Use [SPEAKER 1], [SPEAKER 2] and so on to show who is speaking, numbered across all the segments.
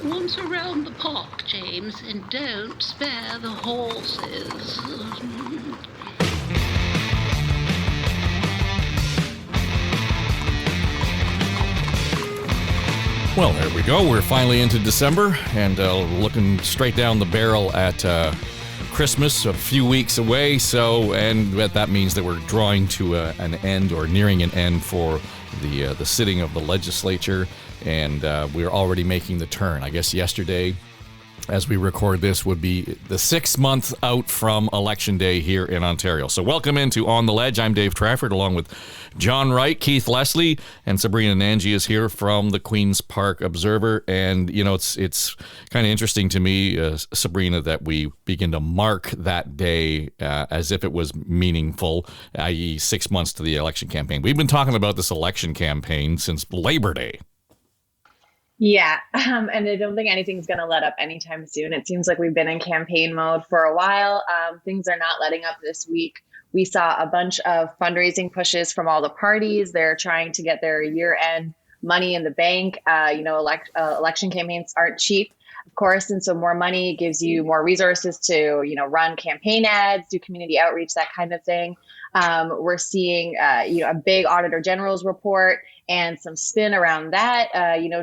[SPEAKER 1] Once around the park, James, and don't spare the horses.
[SPEAKER 2] Well, there we go. We're finally into December and looking straight down the barrel at Christmas, a few weeks away. And that means that we're drawing to an end or nearing an end for the sitting of the legislature, and we're already making the turn. I guess yesterday, as we record this, would be the 6 months out from Election Day here in Ontario. So welcome into On the Ledge. I'm Dave Trafford, along with John Wright, Keith Leslie, and Sabrina Nanji is here from the Queen's Park Observer. And, you know, it's kind of interesting to me, Sabrina, that we begin to mark that day as if it was meaningful, i.e. 6 months to the election campaign. We've been talking about this election campaign since Labor Day.
[SPEAKER 3] Yeah, and I don't think anything's going to let up anytime soon. It seems like we've been in campaign mode for a while. Things are not letting up this week. We saw a bunch of fundraising pushes from all the parties. They're trying to get their year-end money in the bank. Election campaigns aren't cheap, of course, and so more money gives you more resources to, run campaign ads, do community outreach, that kind of thing. We're seeing, a big Auditor General's report and some spin around that.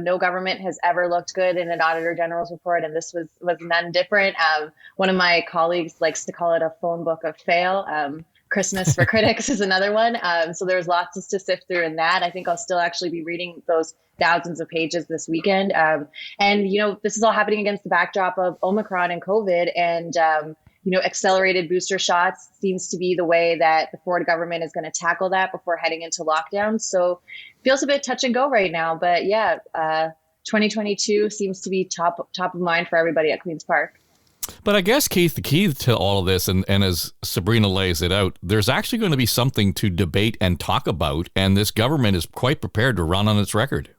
[SPEAKER 3] No government has ever looked good in an Auditor General's report, and this was none different. One of my colleagues likes to call it a phone book of fail. Christmas for Critics is another one. So there's lots to sift through in that. I think I'll still actually be reading those thousands of pages this weekend. This is all happening against the backdrop of Omicron and COVID, and accelerated booster shots seems to be the way that the Ford government is going to tackle that before heading into lockdown. So it feels a bit touch and go right now. But 2022 seems to be top of mind for everybody at Queen's Park.
[SPEAKER 2] But I guess, Keith, the key to all of this, and as Sabrina lays it out, there's actually going to be something to debate and talk about, and this government is quite prepared to run on its record.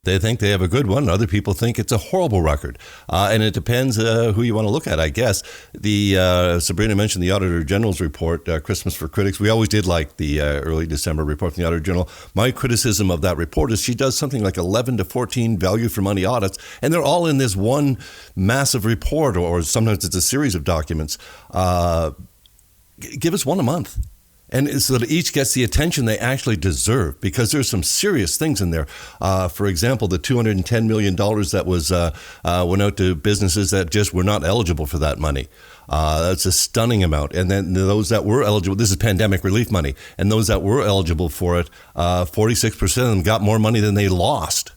[SPEAKER 4] They think they have a good one. Other people think it's a horrible record. And it depends who you want to look at, I guess. Sabrina mentioned the Auditor General's report, Christmas for Critics. We always did like the early December report from the Auditor General. My criticism of that report is she does something like 11 to 14 value for money audits, and they're all in this one massive report, or sometimes it's a series of documents. Give us one a month. And so that each gets the attention they actually deserve, because there's some serious things in there. For example, the $210 million that was went out to businesses that just were not eligible for that money. That's a stunning amount. And then those that were eligible, this is pandemic relief money, and those that were eligible for it, 46% of them got more money than they lost.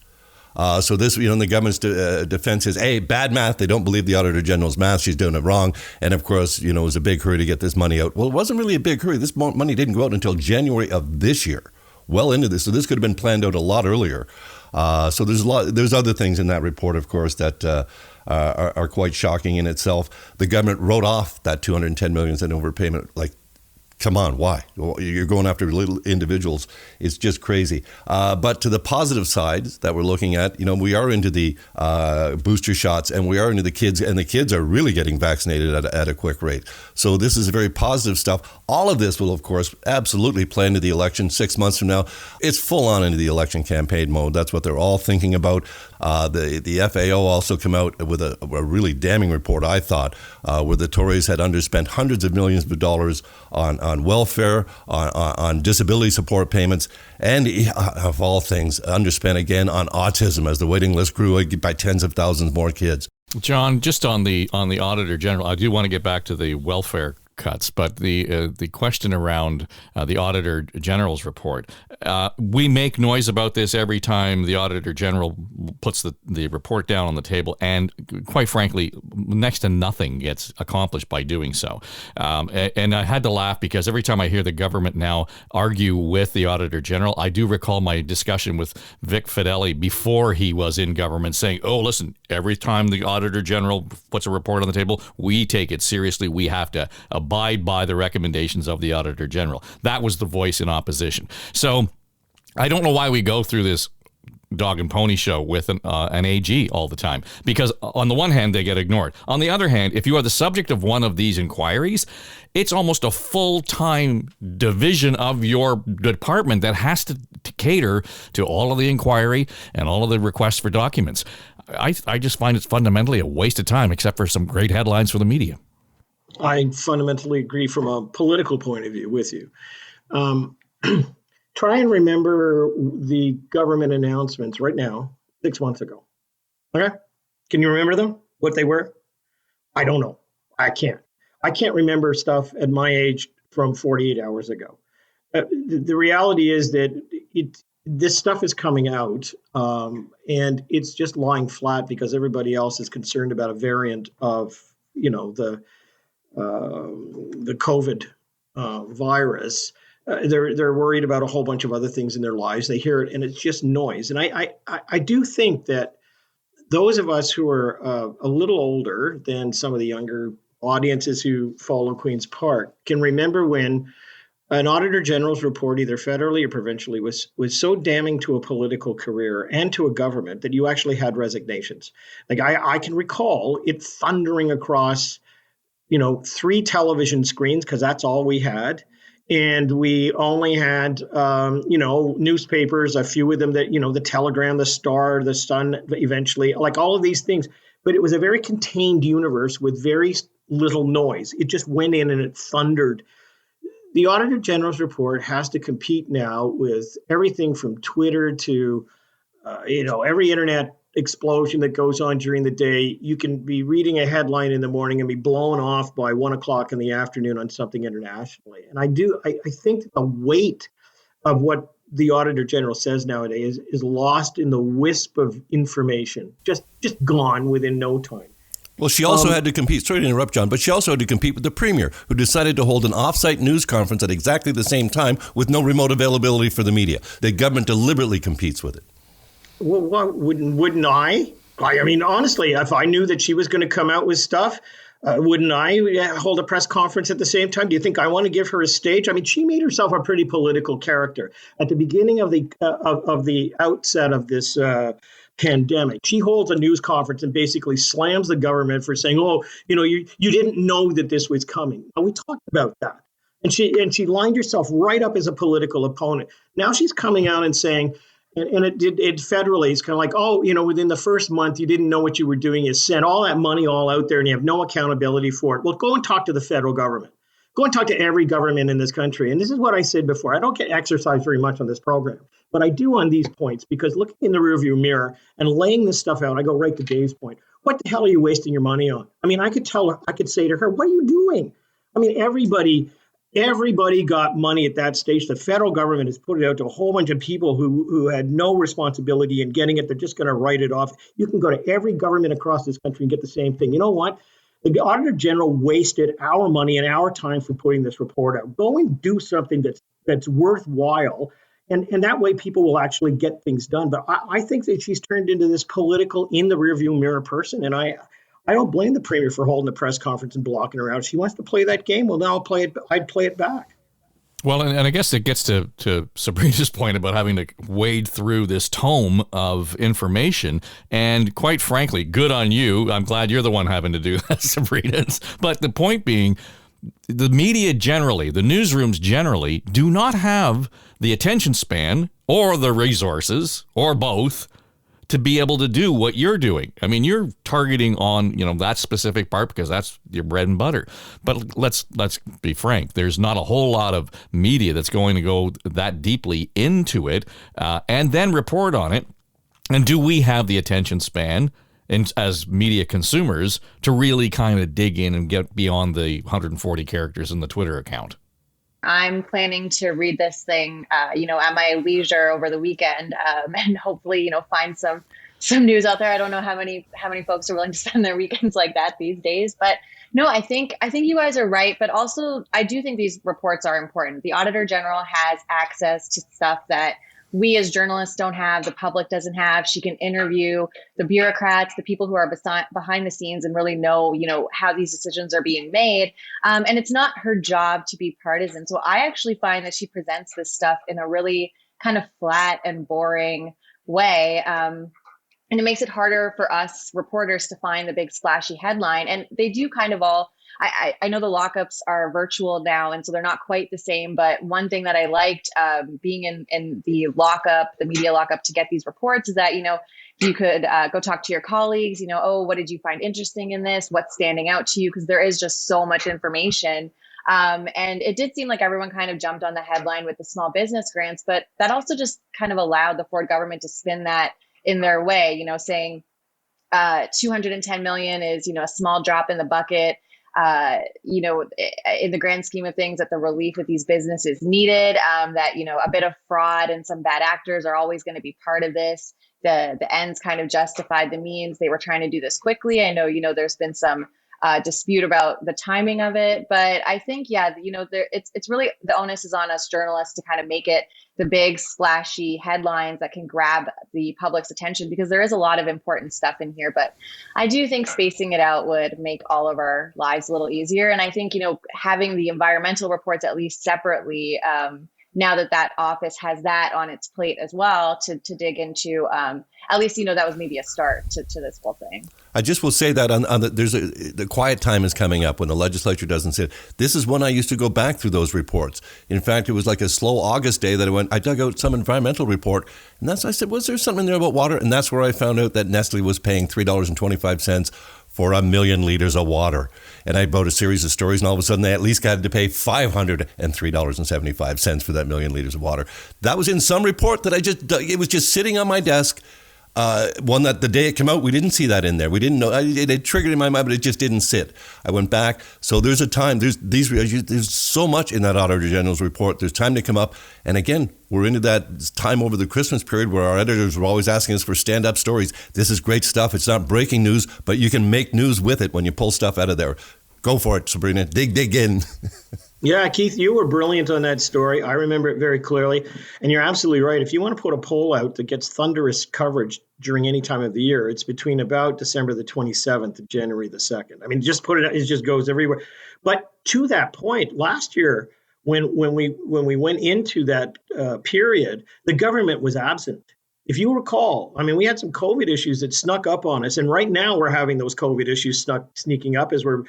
[SPEAKER 4] So this, the government's defense is, bad math. They don't believe the Auditor General's math. She's doing it wrong. And of course, it was a big hurry to get this money out. Well, it wasn't really a big hurry. This money didn't go out until January of this year, well into this. So this could have been planned out a lot earlier. So there's other things in that report, of course, that are quite shocking in itself. The government wrote off that $210 million in overpayment. Come on, why? You're going after little individuals. It's just crazy. But to the positive side that we're looking at, we are into the booster shots, and we are into the kids, and the kids are really getting vaccinated at a quick rate. So this is very positive stuff. All of this will, of course, absolutely play into the election 6 months from now. It's full on into the election campaign mode. That's what they're all thinking about. The FAO also come out with a really damning report, I thought, where the Tories had underspent hundreds of millions of dollars on welfare, on disability support payments, and of all things, underspent again on autism as the waiting list grew by tens of thousands more kids.
[SPEAKER 2] John, just on the Auditor General, I do want to get back to the welfare cuts, but the question around the Auditor General's report, we make noise about this every time the Auditor General puts the report down on the table, and quite frankly, next to nothing gets accomplished by doing so. And I had to laugh because every time I hear the government now argue with the Auditor General, I do recall my discussion with Vic Fedeli before he was in government saying, listen, every time the Auditor General puts a report on the table, we take it seriously. We have to abide by the recommendations of the Auditor General. That was the voice in opposition. So I don't know why we go through this dog and pony show with an AG all the time, because on the one hand, they get ignored. On the other hand, if you are the subject of one of these inquiries, it's almost a full-time division of your department that has to cater to all of the inquiry and all of the requests for documents. I just find it's fundamentally a waste of time, except for some great headlines for the media.
[SPEAKER 5] I fundamentally agree from a political point of view with you. Try and remember the government announcements right now, 6 months ago. Okay? Can you remember them? What they were? I don't know. I can't. I can't remember stuff at my age from 48 hours ago. The reality is that this stuff is coming out, and it's just lying flat because everybody else is concerned about a variant of, the COVID virus. They're worried about a whole bunch of other things in their lives. They hear it, and it's just noise. And I do think that those of us who are a little older than some of the younger audiences who follow Queen's Park can remember when an Auditor General's report, either federally or provincially, was so damning to a political career and to a government that you actually had resignations. Like I can recall it thundering across, 3 television screens, because that's all we had. And we only had, newspapers, a few of them that, the Telegram, the Star, the Sun, eventually, like all of these things. But it was a very contained universe with very little noise. It just went in and it thundered. The Auditor General's report has to compete now with everything from Twitter to, every internet explosion that goes on during the day. You can be reading a headline in the morning and be blown off by 1 o'clock in the afternoon on something internationally. And I think that the weight of what the Auditor General says nowadays is lost in the wisp of information, just gone within no time.
[SPEAKER 4] Well, she also had to compete, sorry to interrupt, John, but she also had to compete with the Premier, who decided to hold an off-site news conference at exactly the same time with no remote availability for the media. The government deliberately competes with it.
[SPEAKER 5] Well, wouldn't I? I mean, honestly, if I knew that she was going to come out with stuff, wouldn't I hold a press conference at the same time? Do you think I want to give her a stage? I mean, she made herself a pretty political character at the beginning of the outset of this pandemic. She holds a news conference and basically slams the government for saying, "Oh, you didn't know that this was coming." And we talked about that, and she lined herself right up as a political opponent. Now she's coming out and saying. And it federally, it's kind of like, within the first month, you didn't know what you were doing. You sent all that money all out there and you have no accountability for it. Well, go and talk to the federal government. Go and talk to every government in this country. And this is what I said before. I don't get exercised very much on this program, but I do on these points because looking in the rearview mirror and laying this stuff out, I go right to Dave's point. What the hell are you wasting your money on? I mean, I could say to her, what are you doing? I mean, everybody got money at that stage. The federal government has put it out to a whole bunch of people who had no responsibility in getting it. They're just going to write it off. You can go to every government across this country and get the same thing. You know what? The Auditor General wasted our money and our time for putting this report out. Go and do something that's worthwhile. And that way people will actually get things done. But I think that she's turned into this political in the rearview mirror person. And I don't blame the Premier for holding a press conference and blocking her out. If she wants to play that game, well, now I'd play it back.
[SPEAKER 2] Well, and I guess it gets to Sabrina's point about having to wade through this tome of information. And quite frankly, good on you. I'm glad you're the one having to do that, Sabrina. But the point being, the media generally, the newsrooms generally, do not have the attention span or the resources or both to be able to do what you're doing. I mean, you're targeting on, that specific part because that's your bread and butter. But let's be frank. There's not a whole lot of media that's going to go that deeply into it and then report on it. And do we have the attention span as media consumers to really kind of dig in and get beyond the 140 characters in the Twitter account?
[SPEAKER 3] I'm planning to read this thing, at my leisure over the weekend, and hopefully, find some news out there. I don't know how many folks are willing to spend their weekends like that these days, but no, I think you guys are right. But also, I do think these reports are important. The Auditor General has access to stuff that we as journalists don't have, the public doesn't have. She can interview the bureaucrats, the people who are behind the scenes and really know, how these decisions are being made. And it's not her job to be partisan. So I actually find that she presents this stuff in a really kind of flat and boring way. And it makes it harder for us reporters to find the big splashy headline. And they do kind of all, I know the lockups are virtual now, and so they're not quite the same. But one thing that I liked being in the lockup, the media lockup, to get these reports is that, you could go talk to your colleagues, oh, what did you find interesting in this? What's standing out to you? Because there is just so much information. And it did seem like everyone kind of jumped on the headline with the small business grants, but that also just kind of allowed the Ford government to spin that in their way, saying 210 million is, a small drop in the bucket, in the grand scheme of things, that the relief that these businesses needed, that, a bit of fraud and some bad actors are always going to be part of this. The ends kind of justified the means. They were trying to do this quickly. I know, there's been some dispute about the timing of it, but I think, it's really, the onus is on us journalists to kind of make it the big splashy headlines that can grab the public's attention, because there is a lot of important stuff in here. But I do think spacing it out would make all of our lives a little easier. And I think, having the environmental reports at least separately, now that office has that on its plate as well to dig into, at least, that was maybe a start to this whole thing.
[SPEAKER 4] I just will say that the quiet time is coming up when the legislature doesn't sit. This is when I used to go back through those reports. In fact, it was like a slow August day that I dug out some environmental report, and I said, was there something there about water? And that's where I found out that Nestle was paying $3.25 for 1 million liters of water. And I wrote a series of stories, and all of a sudden they at least had to pay $503.75 for that 1 million liters of water. That was in some report that it was just sitting on my desk. One that the day it came out, we didn't see that in there. We didn't know. It triggered in my mind, but it just didn't sit. I went back. So there's a time. There's so much in that Auditor General's report. There's time to come up. And again, we're into that time over the Christmas period where our editors were always asking us for stand-up stories. This is great stuff. It's not breaking news, but you can make news with it when you pull stuff out of there. Go for it, Sabrina. Dig in.
[SPEAKER 5] Yeah, Keith, you were brilliant on that story. I remember it very clearly. And you're absolutely right. If you want to put a poll out that gets thunderous coverage during any time of the year, it's between about December the 27th and January the 2nd. I mean, just put it just goes everywhere. But to that point, last year, when we went into that period, the government was absent. If you recall, I mean, we had some COVID issues that snuck up on us. And right now we're having those COVID issues sneaking up as we're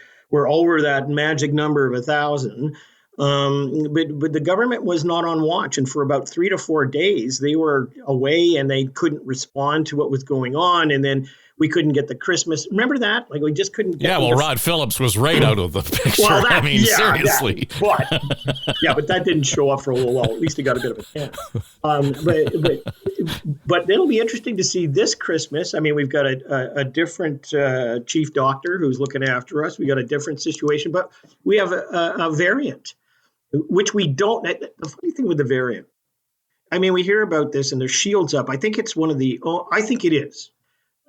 [SPEAKER 5] over that magic number of 1,000. But the government was not on watch. And for about 3 to 4 days, they were away and they couldn't respond to what was going on. And then we couldn't get the Christmas. Remember that? Like, we just couldn't get
[SPEAKER 2] Rod Phillips was right out of the picture. Well, seriously.
[SPEAKER 5] But that didn't show up for a little while. At least he got a bit of a chance. But it'll be interesting to see this Christmas. I mean, we've got a different chief doctor who's looking after us. We got a different situation, but we have a variant, which we don't. The funny thing with the variant, I mean, we hear about this and there's shields up. I think it's I think it is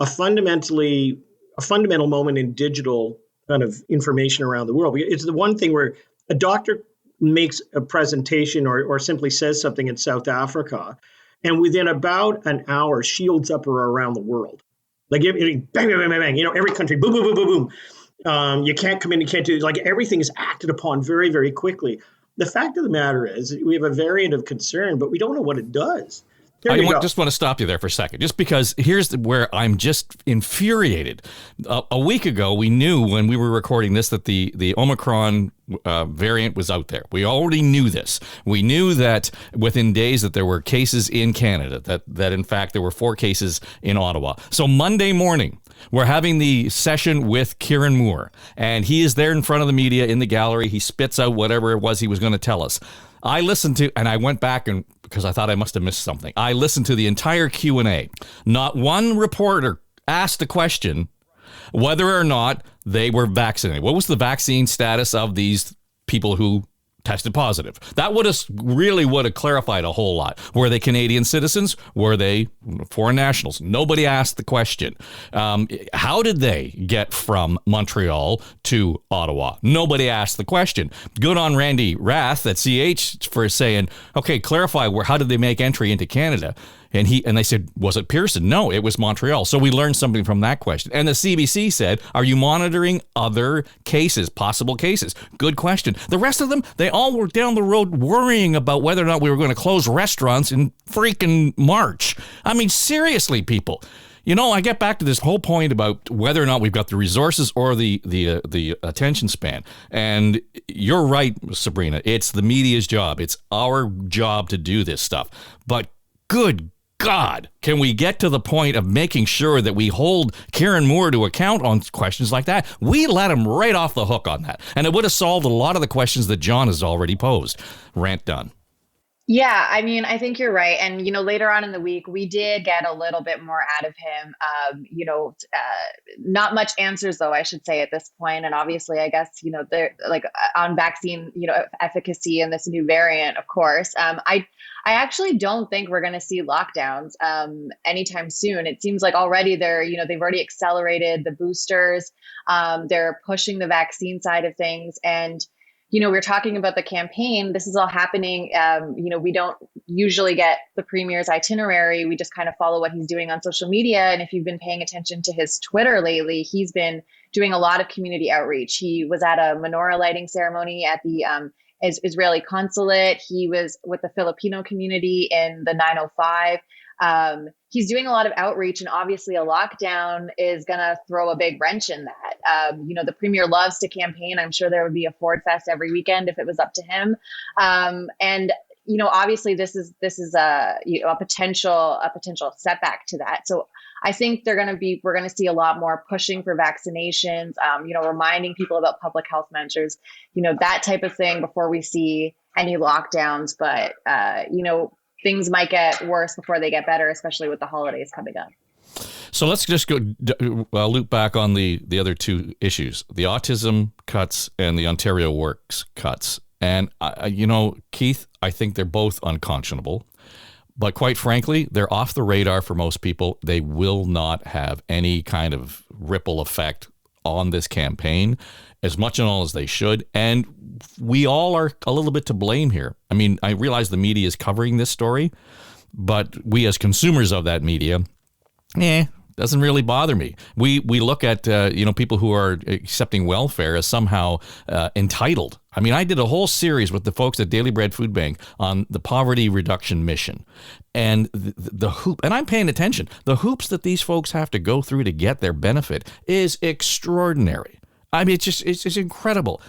[SPEAKER 5] a fundamental moment in digital kind of information around the world. It's the one thing where a doctor makes a presentation or simply says something in South Africa, and within about an hour, shields up are around the world. Like, bang, bang, bang, bang, bang, every country, boom, boom, boom, boom, boom. You can't come in, you can't do, like, everything is acted upon very, very quickly. The fact of the matter is we have a variant of concern, but we don't know what it does.
[SPEAKER 2] I just want to stop you there for a second, just because here's where I'm just infuriated. A week ago, we knew when we were recording this that the Omicron variant was out there. We already knew this. We knew that within days that there were cases in Canada, that in fact there were 4 cases in Ottawa. So Monday morning, we're having the session with Kieran Moore, and he is there in front of the media in the gallery. He spits out whatever it was he was going to tell us. I listened to, and I went back and because I thought I must have missed something. I listened to the entire Q&A. Not one reporter asked the question whether or not they were vaccinated. What was the vaccine status of these people who tested positive? That would have clarified a whole lot. Were they Canadian citizens? Were they foreign nationals? Nobody asked the question. How did they get from Montreal to Ottawa? Nobody asked the question. Good on Randy Rath at CH for saying, okay, clarify how did they make entry into Canada? And they said, was it Pearson? No, it was Montreal. So we learned something from that question. And the CBC said, are you monitoring other cases, possible cases? Good question. The rest of them, they all were down the road worrying about whether or not we were going to close restaurants in freaking March. I mean, seriously, people. You know, I get back to this whole point about whether or not we've got the resources or the attention span. And you're right, Sabrina. It's the media's job. It's our job to do this stuff. But good God, can we get to the point of making sure that we hold Kieran Moore to account on questions like that? We let him right off the hook on that. And it would have solved a lot of the questions that John has already posed. Rant done.
[SPEAKER 3] Yeah, I mean, I think you're right. And, later on in the week, we did get a little bit more out of him. Not much answers, though, I should say at this point. And obviously, I guess, they're like on vaccine, efficacy and this new variant, of course. I actually don't think we're going to see lockdowns anytime soon. It seems like already they've already accelerated the boosters. They're pushing the vaccine side of things. And we're talking about the campaign. This is all happening. We don't usually get the premier's itinerary. We just kind of follow what he's doing on social media. And if you've been paying attention to his Twitter lately, he's been doing a lot of community outreach. He was at a menorah lighting ceremony at the Israeli consulate. He was with the Filipino community in the 905. He's doing a lot of outreach, and obviously a lockdown is going to throw a big wrench in that. The premier loves to campaign. I'm sure there would be a Ford Fest every weekend if it was up to him. Obviously this is a potential setback to that. So I think we're going to see a lot more pushing for vaccinations, reminding people about public health measures, that type of thing before we see any lockdowns. But, things might get worse before they get better, especially with the holidays coming up.
[SPEAKER 2] So let's just go loop back on the other two issues, the autism cuts and the Ontario Works cuts. And, Keith, I think they're both unconscionable. But quite frankly, they're off the radar for most people. They will not have any kind of ripple effect on this campaign, as much and all as they should. And we all are a little bit to blame here. I mean, I realize the media is covering this story, but we as consumers of that media, doesn't really bother me. We look at, people who are accepting welfare as somehow entitled. I mean, I did a whole series with the folks at Daily Bread Food Bank on the poverty reduction mission. And the hoop, and I'm paying attention, the hoops that these folks have to go through to get their benefit is extraordinary. I mean, it's just incredible.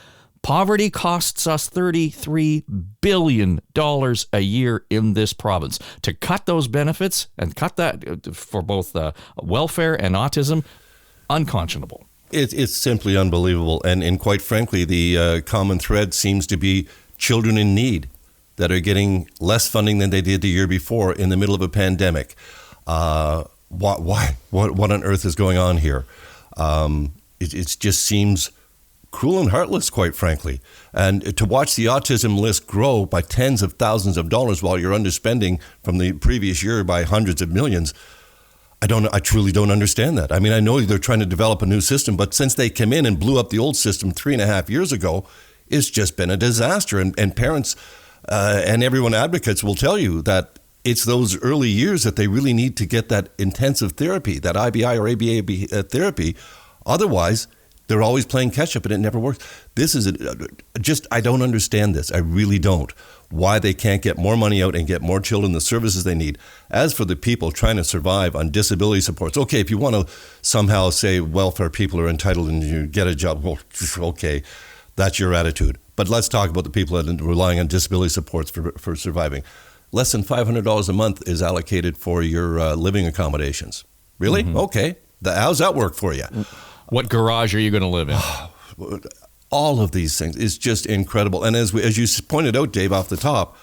[SPEAKER 2] Poverty costs us $33 billion a year in this province. To cut those benefits and cut that for both welfare and autism, unconscionable.
[SPEAKER 4] It's simply unbelievable. And quite frankly, the common thread seems to be children in need that are getting less funding than they did the year before in the middle of a pandemic. Why? What on earth is going on here? It just seems cruel and heartless, quite frankly. And to watch the autism list grow by tens of thousands of dollars while you're underspending from the previous year by hundreds of millions, I truly don't understand that. I mean, I know they're trying to develop a new system, but since they came in and blew up the old system 3.5 years ago, it's just been a disaster. And parents and everyone advocates will tell you that it's those early years that they really need to get that intensive therapy, that IBI or ABA therapy. Otherwise, they're always playing catch up and it never works. This is I don't understand this. I really don't. Why they can't get more money out and get more children the services they need. As for the people trying to survive on disability supports, okay, if you want to somehow say welfare people are entitled and you get a job, well, okay, that's your attitude. But let's talk about the people that are relying on disability supports for surviving. Less than $500 a month is allocated for your living accommodations. Really? Mm-hmm. Okay. How's that work for you?
[SPEAKER 2] What garage are you going to live in?
[SPEAKER 4] All of these things is just incredible. And as you pointed out, Dave, off the top,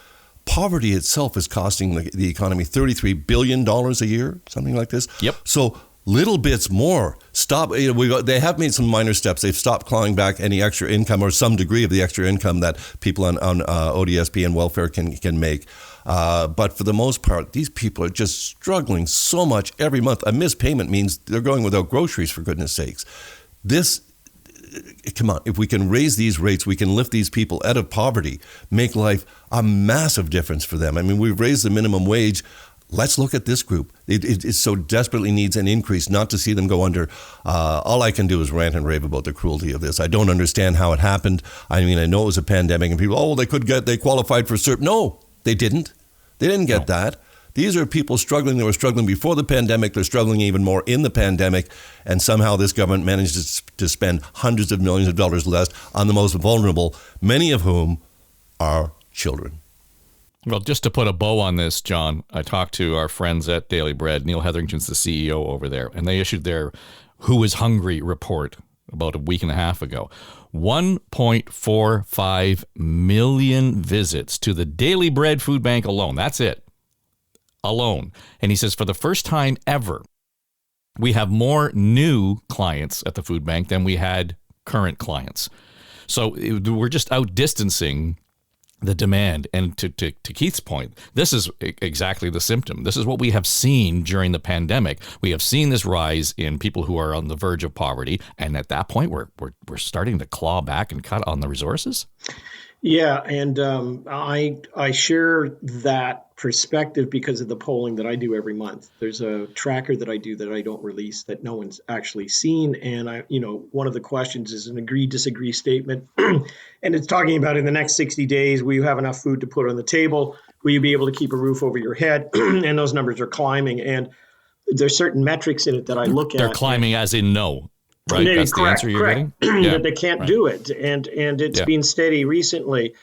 [SPEAKER 4] poverty itself is costing the economy $33 billion a year, something like this.
[SPEAKER 2] Yep.
[SPEAKER 4] So little bits more. They have made some minor steps. They've stopped clawing back any extra income or some degree of the extra income that people on ODSP and welfare can make. But for the most part, these people are just struggling so much every month. A missed payment means they're going without groceries, for goodness sakes. Come on, if we can raise these rates, we can lift these people out of poverty, make life a massive difference for them. I mean, we've raised the minimum wage let's look at this group. It so desperately needs an increase, not to see them go under. All I can do is rant and rave about the cruelty of this. I don't understand how it happened. I mean, I know it was a pandemic and people, they qualified for CERP. No, they didn't. They didn't get that. These are people struggling. They were struggling before the pandemic. They're struggling even more in the pandemic. And somehow this government manages to spend hundreds of millions of dollars less on the most vulnerable, many of whom are children.
[SPEAKER 2] Well, just to put a bow on this, John, I talked to our friends at Daily Bread. Neil Hetherington's the CEO over there, and they issued their Who is Hungry report about a week and a half ago. 1.45 million visits to the Daily Bread food bank alone. That's it. Alone. And he says for the first time ever, we have more new clients at the food bank than we had current clients. So we're just outdistancing the demand. And to Keith's point, this is exactly the symptom. This is what we have seen during the pandemic. We have seen this rise in people who are on the verge of poverty. And at that point, we're starting to claw back and cut on the resources.
[SPEAKER 5] Yeah, and I share that perspective because of the polling that I do every month. There's a tracker that I do that I don't release that no one's actually seen, and one of the questions is an agree-disagree statement, and it's talking about in the next 60 days, will you have enough food to put on the table? Will you be able to keep a roof over your head? And those numbers are climbing, and there's certain metrics in it that I look at.
[SPEAKER 2] They're climbing as in no. Right, that's
[SPEAKER 5] correct,
[SPEAKER 2] the answer you're getting?
[SPEAKER 5] Yeah. That they can't do it, and it's been steady recently.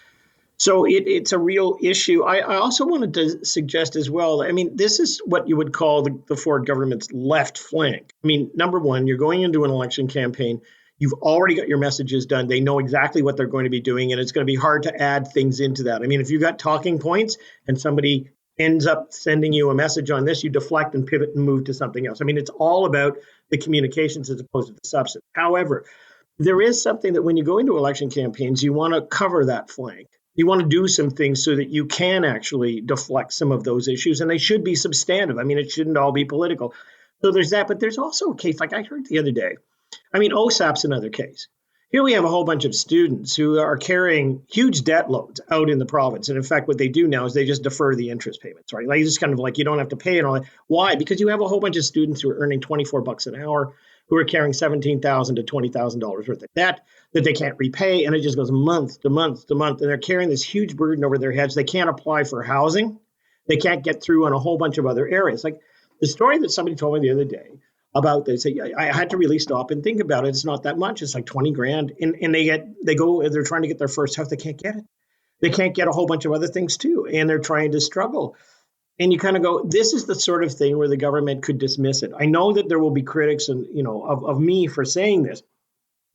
[SPEAKER 5] So it's a real issue. I also wanted to suggest as well, I mean, this is what you would call the Ford government's left flank. I mean, number one, you're going into an election campaign. You've already got your messages done. They know exactly what they're going to be doing, and it's going to be hard to add things into that. I mean, if you've got talking points and somebody ends up sending you a message on this, you deflect and pivot and move to something else. I mean, it's all about the communications as opposed to the substance. However, there is something that when you go into election campaigns, you want to cover that flank. You want to do some things so that you can actually deflect some of those issues, and they should be substantive. I mean, it shouldn't all be political. So there's that, but there's also a case, like I heard the other day. I mean, OSAP's another case. Here we have a whole bunch of students who are carrying huge debt loads out in the province. And in fact, what they do now is they just defer the interest payments, right? Like just kind of like you don't have to pay and all that. Why? Because you have a whole bunch of students who are earning $24 an hour, who are carrying $17,000 to $20,000 worth of debt that they can't repay. And it just goes month to month to month. And they're carrying this huge burden over their heads. They can't apply for housing. They can't get through on a whole bunch of other areas. Like the story that somebody told me the other day about this, I had to really stop and think about it. It's not that much. It's like 20 grand. And they're trying to get their first house. They can't get it. They can't get a whole bunch of other things too. And they're trying to struggle. And you kind of go, this is the sort of thing where the government could dismiss it. I know that there will be critics and, of me for saying this.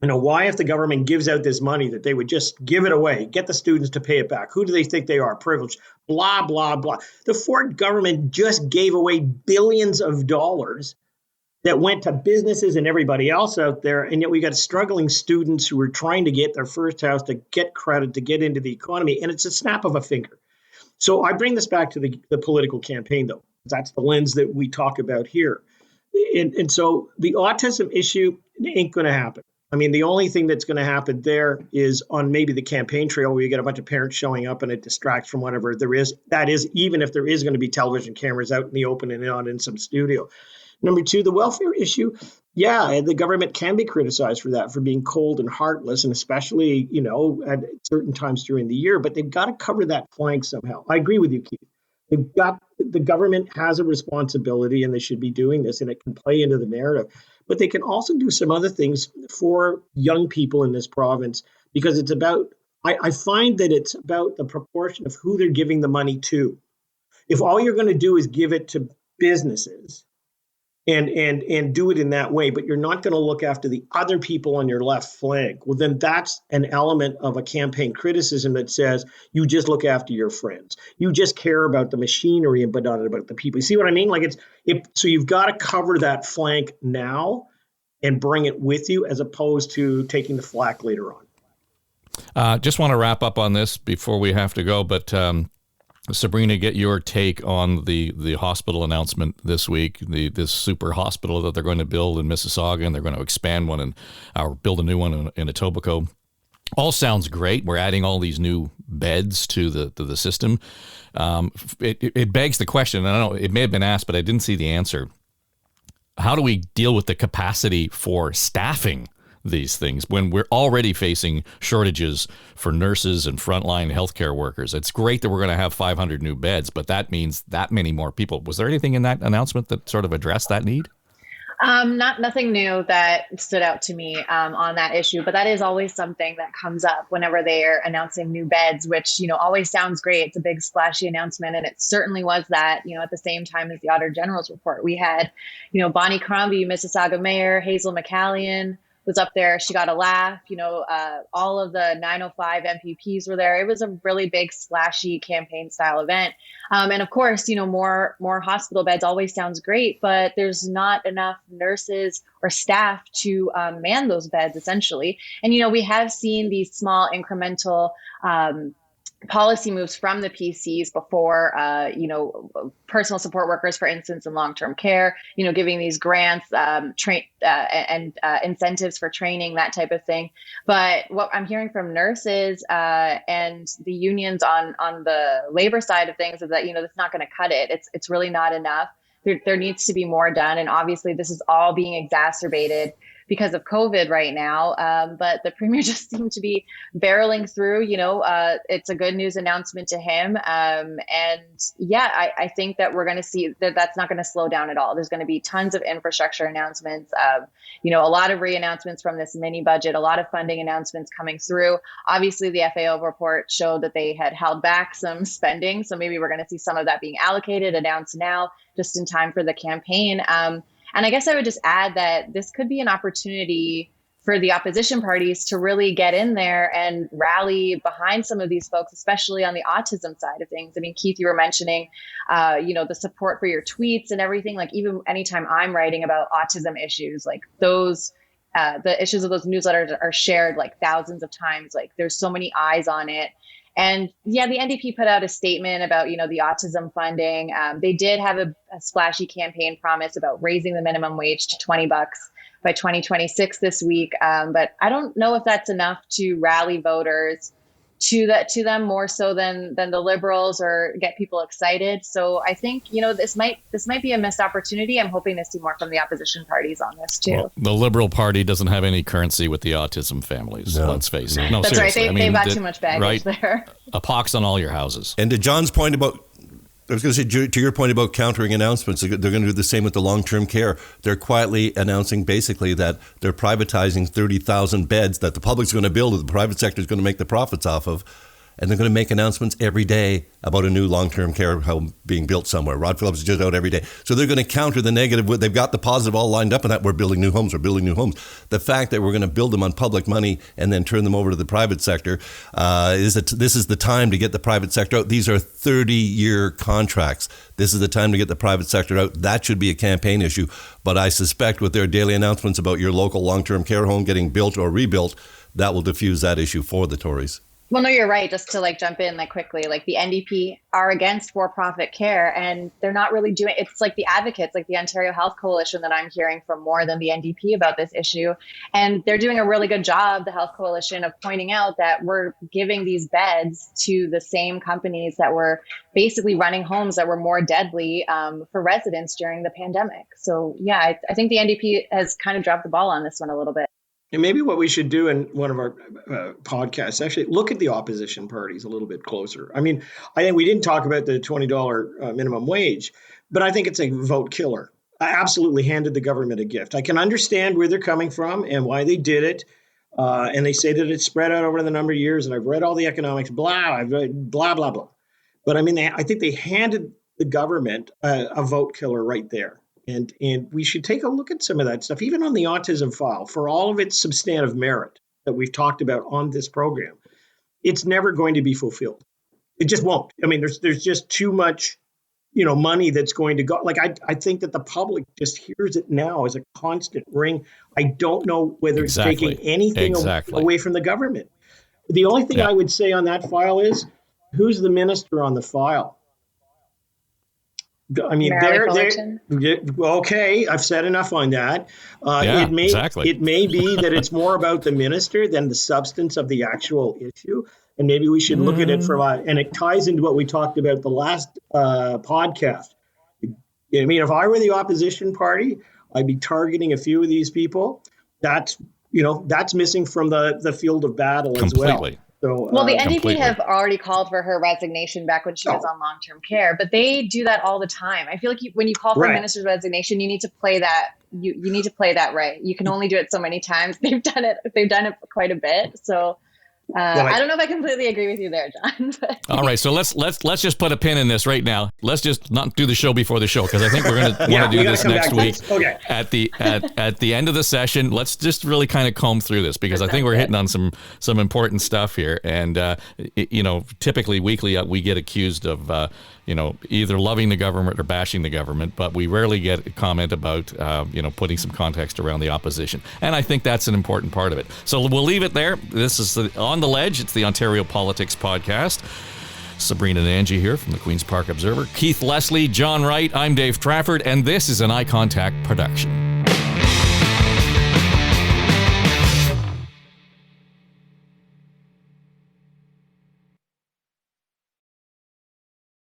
[SPEAKER 5] Why if the government gives out this money that they would just give it away, get the students to pay it back? Who do they think they are? Privileged, blah, blah, blah. The Ford government just gave away billions of dollars that went to businesses and everybody else out there. And yet we got struggling students who are trying to get their first house, to get credit, to get into the economy. And it's a snap of a finger. So I bring this back to the political campaign, though. That's the lens that we talk about here. And so the autism issue ain't going to happen. I mean, the only thing that's going to happen there is on maybe the campaign trail where you get a bunch of parents showing up and it distracts from whatever there is. That is, even if there is going to be television cameras out in the open and not in some studio. Number two, the welfare issue. Yeah, the government can be criticized for that, for being cold and heartless, and especially, at certain times during the year. But they've got to cover that flank somehow. I agree with you, Keith. The government has a responsibility, and they should be doing this, and it can play into the narrative. But they can also do some other things for young people in this province, because it's about, I find that it's about the proportion of who they're giving the money to. If all you're going to do is give it to businesses and do it in that way, but you're not going to look after the other people on your left flank, well, then that's an element of a campaign criticism that says you just look after your friends. You just care about the machinery, but not about the people. You see what I mean? Like so you've got to cover that flank now and bring it with you, as opposed to taking the flack later on.
[SPEAKER 2] Just want to wrap up on this before we have to go, but Sabrina, get your take on the hospital announcement this week, this super hospital that they're going to build in Mississauga, and they're going to expand one or build a new one in Etobicoke. All sounds great. We're adding all these new beds to the system. It begs the question, and I don't know, it may have been asked, but I didn't see the answer. How do we deal with the capacity for staffing these things when we're already facing shortages for nurses and frontline healthcare workers? It's great that we're going to have 500 new beds, but that means that many more people. Was there anything in that announcement that sort of addressed that need?
[SPEAKER 3] Nothing new that stood out to me on that issue, but that is always something that comes up whenever they are announcing new beds, which, always sounds great. It's a big splashy announcement, and it certainly was that, at the same time as the Auditor General's report. We had, Bonnie Crombie, Mississauga Mayor, Hazel McCallion was up there. She got a laugh. All of the 905 MPPs were there. It was a really big splashy campaign style event. And of course, more hospital beds always sounds great, but there's not enough nurses or staff to man those beds essentially. And, we have seen these small incremental policy moves from the PCs before, personal support workers, for instance, in long-term care, giving these grants, and incentives for training, that type of thing. But what I'm hearing from nurses and the unions on the labor side of things is that, that's not going to cut it. It's really not enough. There needs to be more done. And obviously this is all being exacerbated because of COVID right now. But the premier just seemed to be barreling through, it's a good news announcement to him. I think that we're going to see that that's not going to slow down at all. There's going to be tons of infrastructure announcements, a lot of re-announcements from this mini budget, a lot of funding announcements coming through. Obviously, the FAO report showed that they had held back some spending. So maybe we're going to see some of that being allocated, announced now, just in time for the campaign. And I guess I would just add that this could be an opportunity for the opposition parties to really get in there and rally behind some of these folks, especially on the autism side of things. I mean, Keith, you were mentioning, the support for your tweets and everything. Like even anytime I'm writing about autism issues, like those, the issues of those newsletters are shared like thousands of times. Like there's so many eyes on it. And the NDP put out a statement about, the autism funding. They did have a splashy campaign promise about raising the minimum wage to $20 by 2026 this week. But I don't know if that's enough to rally voters to them more so than the Liberals or get people excited. So I think, this might be a missed opportunity. I'm hoping to see more from the opposition parties on this too.
[SPEAKER 2] Well, the Liberal Party doesn't have any currency with the autism families. No. Let's face it. No,
[SPEAKER 3] that's
[SPEAKER 2] seriously.
[SPEAKER 3] right. They've got too much baggage there.
[SPEAKER 2] A pox on all your houses.
[SPEAKER 4] And to John's point about, I was going to say, to your point about countering announcements, they're going to do the same with the long-term care. They're quietly announcing basically that they're privatizing 30,000 beds that the public's going to build, that the private sector is going to make the profits off of. And they're going to make announcements every day about a new long-term care home being built somewhere. Rod Phillips is just out every day. So they're going to counter the negative. They've got the positive all lined up, and that we're building new homes. The fact that we're going to build them on public money and then turn them over to the private sector is that this is the time to get the private sector out. These are 30-year contracts. This is the time to get the private sector out. That should be a campaign issue. But I suspect with their daily announcements about your local long-term care home getting built or rebuilt, that will diffuse that issue for the Tories.
[SPEAKER 3] Well, no, you're right. Just to jump in quickly, the NDP are against for-profit care, and they're not really doing. It's like the advocates, like the Ontario Health Coalition, that I'm hearing from more than the NDP about this issue, and they're doing a really good job, the Health Coalition, of pointing out that we're giving these beds to the same companies that were basically running homes that were more deadly for residents during the pandemic. So, I think the NDP has kind of dropped the ball on this one a little bit.
[SPEAKER 5] And maybe what we should do in one of our podcasts, actually look at the opposition parties a little bit closer. I mean, I think we didn't talk about the $20 minimum wage, but I think it's a vote killer. I absolutely handed the government a gift. I can understand where they're coming from and why they did it. And they say that it's spread out over the number of years, and I've read all the economics, I've read blah, blah, blah. But I mean, I think they handed the government a vote killer right there. And we should take a look at some of that stuff, even on the autism file, for all of its substantive merit that we've talked about on this program. It's never going to be fulfilled. It just won't. I mean, there's just too much, money that's going to go. I think that the public just hears it now as a constant ring. I don't know whether it's taking anything away from the government. The only thing I would say on that file is, who's the minister on the file? I mean,
[SPEAKER 3] Fullerton?
[SPEAKER 5] okay, I've said enough on that.
[SPEAKER 2] Exactly.
[SPEAKER 5] It may be that it's more about the minister than the substance of the actual issue. And maybe we should look at it and it ties into what we talked about the last podcast. I mean, if I were the opposition party, I'd be targeting a few of these people. That's missing from the field of battle
[SPEAKER 2] Completely.
[SPEAKER 5] as well. So,
[SPEAKER 3] Well, the NDP
[SPEAKER 2] completely.
[SPEAKER 3] have already called for her resignation back when she was on long-term care, but they do that all the time. I feel like when you call for a minister's resignation, you need to play that. You need to play that right. You can only do it so many times. They've done it quite a bit. So I don't know if I completely agree with you there, John. But.
[SPEAKER 2] All right, so let's just put a pin in this right now. Let's just not do the show before the show, because I think we're going to want to do this next week.
[SPEAKER 5] Okay.
[SPEAKER 2] At the end of the session, let's just really kind of comb through this, because I think we're hitting on some important stuff here. And typically weekly we get accused of either loving the government or bashing the government, but we rarely get a comment about putting some context around the opposition. And I think that's an important part of it. So we'll leave it there. This is On the Ledge. It's the Ontario Politics Podcast. Sabrina and Angie here from the Queen's Park Observer. Keith Leslie, John Wright, I'm Dave Trafford, and this is an Eye Contact production.